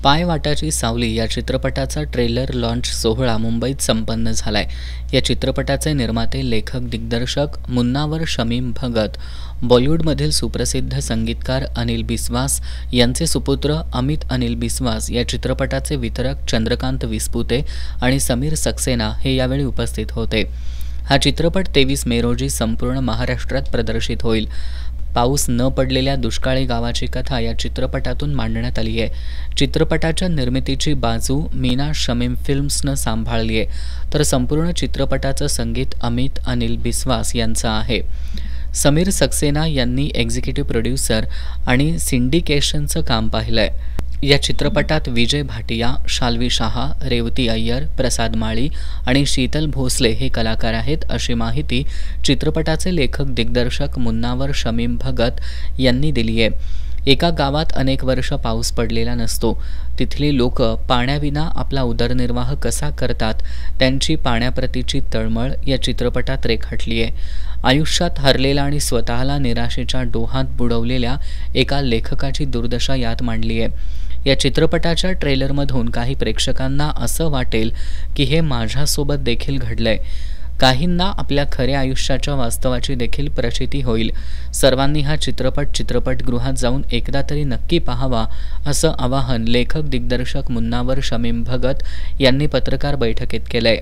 पायवाटाची सावली या चित्रपटाचा ट्रेलर लॉन्च सोहळा मुंबईत संपन्न झालाय। या चित्रपटाचे निर्माते, लेखक, दिग्दर्शक मुन्नावर शमीम भगत, बॉलिवूडमधील सुप्रसिद्ध संगीतकार अनिल बिस्वास यांचे सुपुत्र अमित अनिल बिस्वास, या चित्रपटाचे वितरक चंद्रकांत विस्पुते आणि समीर सक्सेना हे यावेळी उपस्थित होते। हा चित्रपट 23 मे रोजी संपूर्ण महाराष्ट्रात प्रदर्शित होईल। पाऊस न पडलेल्या दुष्काळी गावाची कथा या चित्रपटातून मांडण्यात आली आहे। चित्रपटाच्या निर्मितीची बाजू मीना शमीम फिल्म्सनं सांभाळली आहे, तर संपूर्ण चित्रपटाचं संगीत अमित अनिल बिस्वास यांचं आहे। समीर सक्सेना यांनी एक्झिक्युटिव्ह प्रोड्युसर आणि सिंडिकेशनचं काम पाहिलंय। या चित्रपटात विजय भाटिया, शाल्वी शाह, रेवती अय्यर, प्रसाद माळी आणि शीतल भोसले हे कलाकार आहेत, अशी माहिती चित्रपटाचे लेखक दिग्दर्शक मुन्नावर शमीम भगत यांनी दिली आहे। एका गावात अनेक वर्ष पाऊस पडलेला नसतो। तिथली लोक पाण्याविना आपला उदरनिर्वाह कसा करतात, त्यांची पाण्याप्रतीची तळमळ या चित्रपटात रेखाटली आहे। आयुष्यात हरलेला आणि स्वतःला निराशेच्या डोहात बुडवलेल्या एका लेखकाची दुर्दशा यात मांडली आहे। या चित्रपटाच्या ट्रेलरमधून काही प्रेक्षकांना असं वाटेल की हे माझ्यासोबत देखील घडलंय। काहींना आपल्या खऱ्या आयुष्याच्या वास्तवाची देखील प्रचिती होईल। सर्वांनी हा चित्रपट चित्रपटगृहात जाऊन एकदा तरी नक्की पाहावा, असं आवाहन लेखक दिग्दर्शक मुन्नावर शमीम भगत यांनी पत्रकार बैठकीत केलंय।